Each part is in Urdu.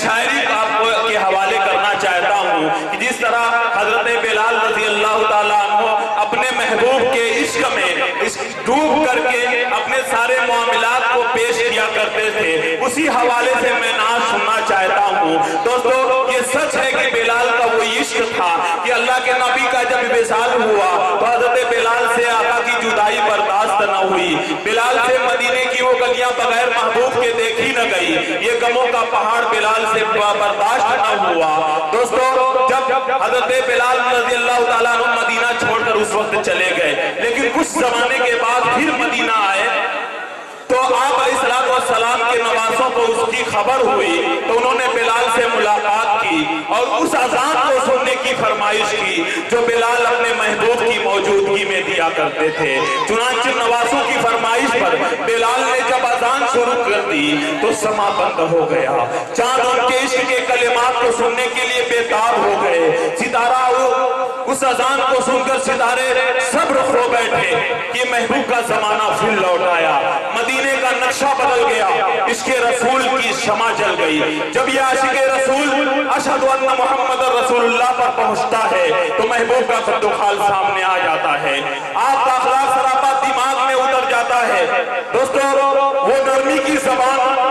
شاعری آپ کے حوالے کرنا چاہتا ہوں کہ جس طرح حضرت بلال رضی اللہ تعالیٰ عنہ اپنے محبوب کے عشق میں ڈوب کر کے اپنے سارے معاملات کو پیش کیا کرتے تھے، اسی حوالے سے میں نعت سننا چاہتا ہوں۔ دوستو یہ سچ ہے کہ بلال کا وہ عشق تھا کہ اللہ کے نبی کا جب وصال ہوا تو حضرت بلال سے آقا کی جدائی برداشت نہ ہوئی، بلال سے مدینے کی وہ گلیاں بغیر محبوب کے دیکھی نہ گئی، یہ غموں کا پہاڑ بلال سے برداشت نہ ہوا۔ دوستو جب حضرت بلال رضی اللہ تعالیٰ عنہ مدینہ چھوڑ کر اس وقت چلے گئے، لیکن کچھ زمانے کے بعد پھر مدینہ آئے تو آپ علیہ السلام کے نواسوں کو اس کی خبر ہوئی تو انہوں نے بلال سے ملاقات کی اور اس اذان کو سننے کی فرمائش کی جو بلال اپنے محبوب کی موجودگی میں دیا کرتے تھے۔ چنانچہ نواسوں کی فرمائش پر بلال نے جب اذان شروع کر دی تو سما بند ہو گیا، چاند ان کے عشق کے کلمات کو سننے کے لیے بیتاب ہو گئے، ستارہ اس اذان کو سن کر ستارے صبر کھو بیٹھے کہ محبوب کا زمانہ پھر لوٹ آیا، مدینے کا نقشہ بدل گیا، عشق رسول کی شمع جل گئی۔ جب یہ عاشق رسول اشہد ان محمد رسول اللہ پر پہنچتا ہے تو محبوب کا خد و خال سامنے آ جاتا ہے، آپ کا اخلاق سراپا دماغ میں اتر جاتا ہے۔ دوستو وہ نرمی کی زبان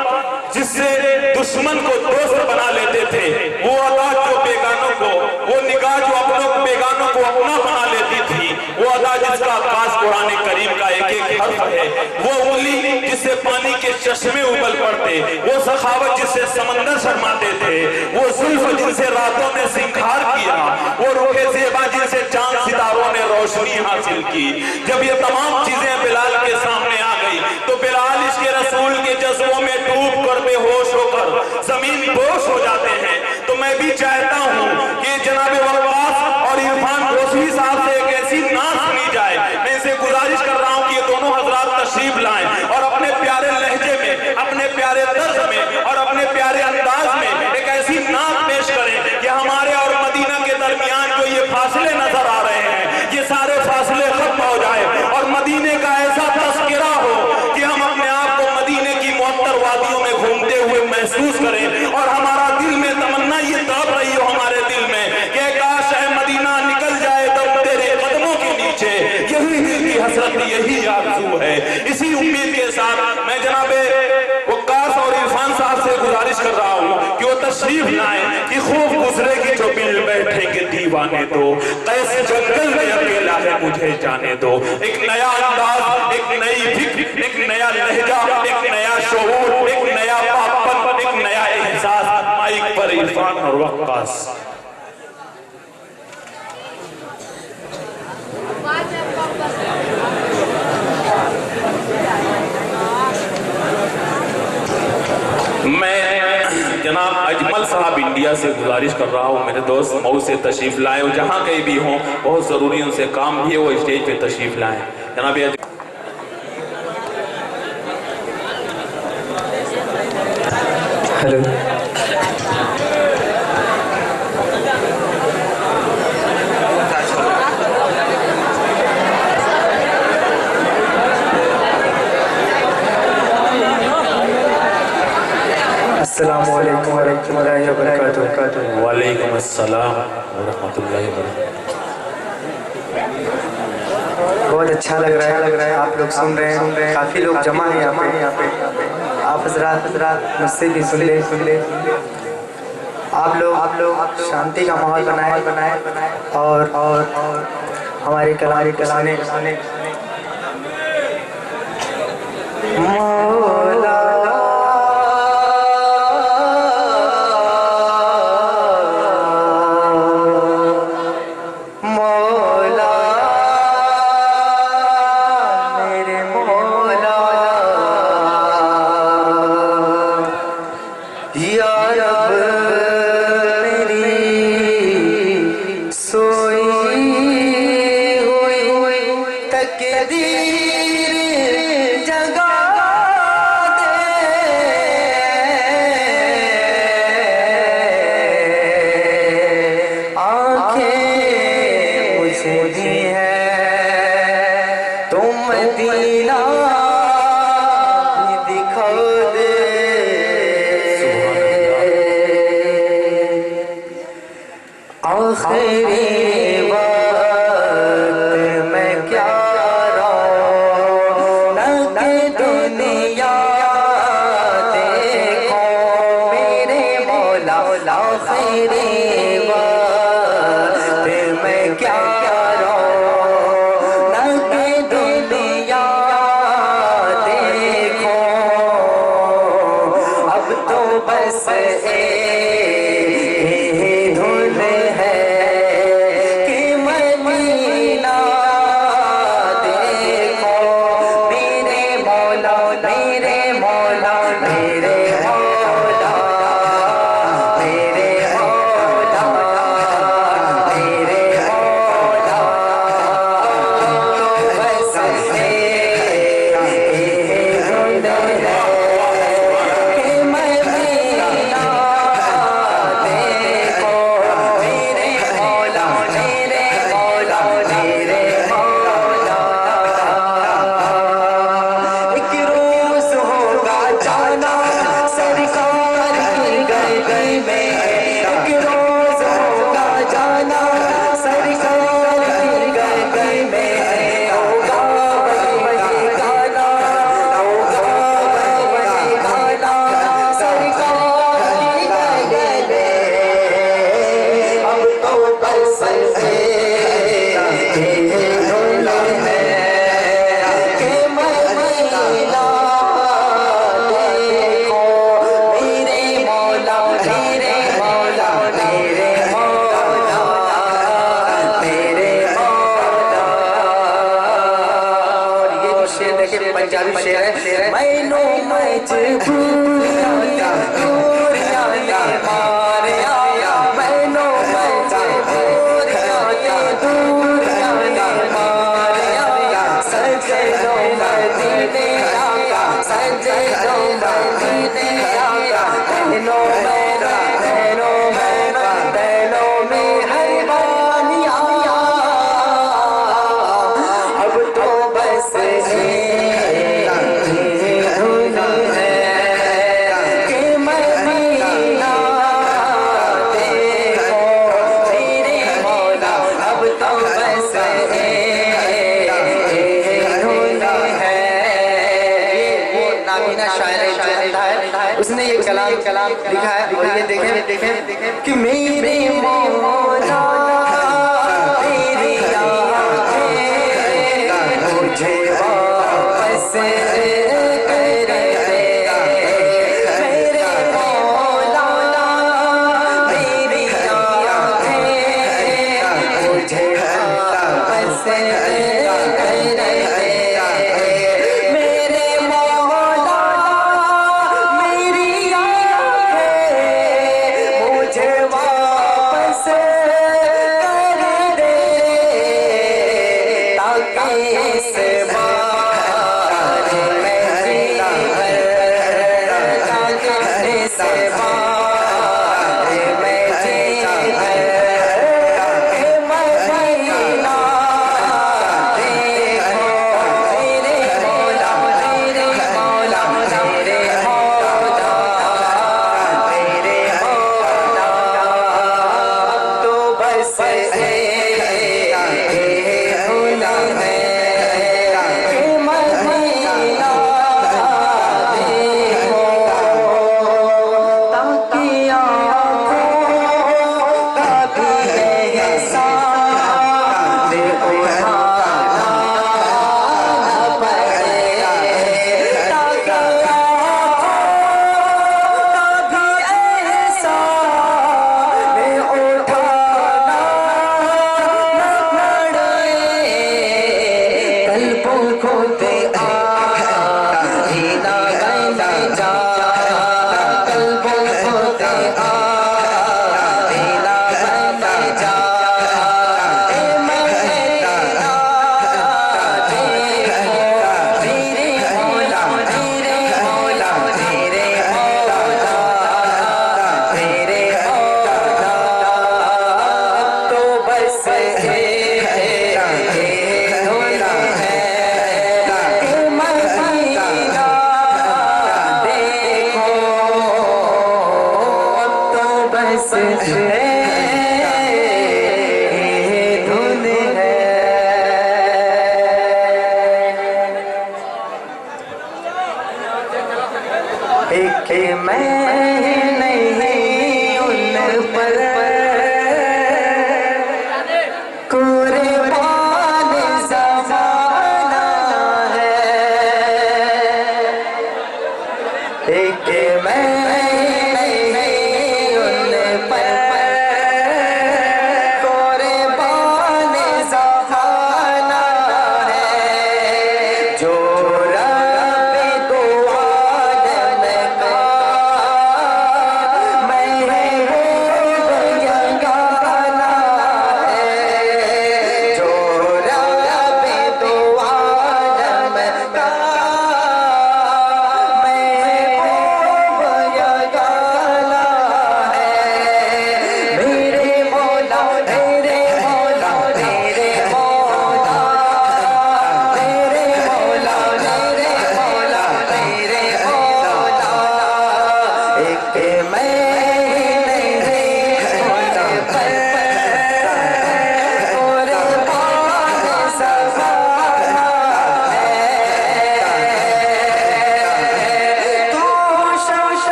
جس سے دشمن کو دوست بنا لیتے تھے، وہ ادا جو بیگانوں کو، وہ نگاہ جو اپنوں بیگانوں کو اپنا بنا لیتی تھی، وہ ادا جس کا آغاز قرآن کریم کا ایک ایک حرف ہے، وہ انگلی جس سے پانی کے چشمے ابل پڑتے، وہ سخاوت جس سے سمندر شرماتے تھے، وہ زلف جن سے راتوں نے سنگھار کیا، وہ روح زیبا جن سے چاند ستاروں نے روشنی حاصل کی۔ جب یہ تمام چیزیں بلال کے سامنے آ گئی تو بلال عشق رسول کے جذبوں میں ڈوب کر بے ہوش ہو کر زمین بوش ہو جاتے ہیں۔ تو میں بھی چاہتا ہوں کہ جناب وقاص اور عرفان گوسوی صاحب سے ایک ایسی نعت سنی جائے، میں اسے گزارش کر رہا ہوں کہ یہ دونوں حضرات تشریف لائیں اور اپنے پیارے لہجے میں، اپنے پیارے طرز میں اور اپنے پیارے انداز میں ایک ایسی نعت پیش کریں کہ ہمارے اور مدینہ کے درمیان جو یہ فاصلے نظر آ رہے ہیں یہ سارے فاصلے ختم ہو جائے اور مدینے کا ایسا تذکرہ ہو کہ ہم اپنے آپ کو مدینے کی معطر وادیوں میں گھومتے ہوئے محسوس کریں اور ہمارا دل میں تمنا یہ تڑپ رہی ہو ہمارے دل میں کہ کاش اے مدینہ نکل جائے دم تیرے قدموں کے نیچے، یہی دل کی حسرت، یہی آرزو ہے۔ اسی امید کے ساتھ میں جناب وقاص اور عرفان صاحب سے گزارش کر رہا ہوں کہ وہ تشریف لائیں کہ خوب گزرے گی جو مل بیٹھے کے دیوانے دو، قیس جنگل میں اکیلا ہے مجھے جانے دو۔ ایک نیا انداز، ایک نئی فکر، ایک نیا لہجہ، ایک نیا شعور، ایک نیا پاپن، ایک نیا احساس، مائک پر عرفان اور وقاص۔ میں جناب اجمل صاحب انڈیا سے گزارش کر رہا ہوں میرے دوست مئو سے تشریف لائیں، اور جہاں کہیں بھی ہوں بہت ضروری ان سے کام بھی ہے، وہ اسٹیج پہ تشریف لائیں۔ جناب ہیلو، السلام علیکم ورحمۃ اللہ وبرکاتہ۔ وعلیکم السلام ورحمۃ اللہ وبرکاتہ۔ بہت اچھا لگ رہا ہے، آپ لوگ سن رہے ہیں، کافی لوگ جمع ہیں یہاں پہ، آپ حضرات مجھ سے بھی سن لیں، آپ لوگ شانتی کا ماحول بنائیں اور ہماری کلام کو سنیں۔ مولا آخری وقت میں کیا رونق دنیا دیکھو میرے مولا آخری وقت میں کیا رونق دنیا دیکھو اب تو بس پنجابی شعر ہے میں نو مجبوریاں مارے آیا میں نو مجبوریاں دوریاں مارے آیا سجدوں مدینے آیا سجدوں مدینے آیا تینوں میں حیوانی آیا اب تو بس اس نے یہ کلام لکھا ہے اور یہ دیکھیں کہ میرے مولا تیری آنکھیں مجھے واپس کر دے میرے مولا تیری آنکھیں مجھے واپس کر دے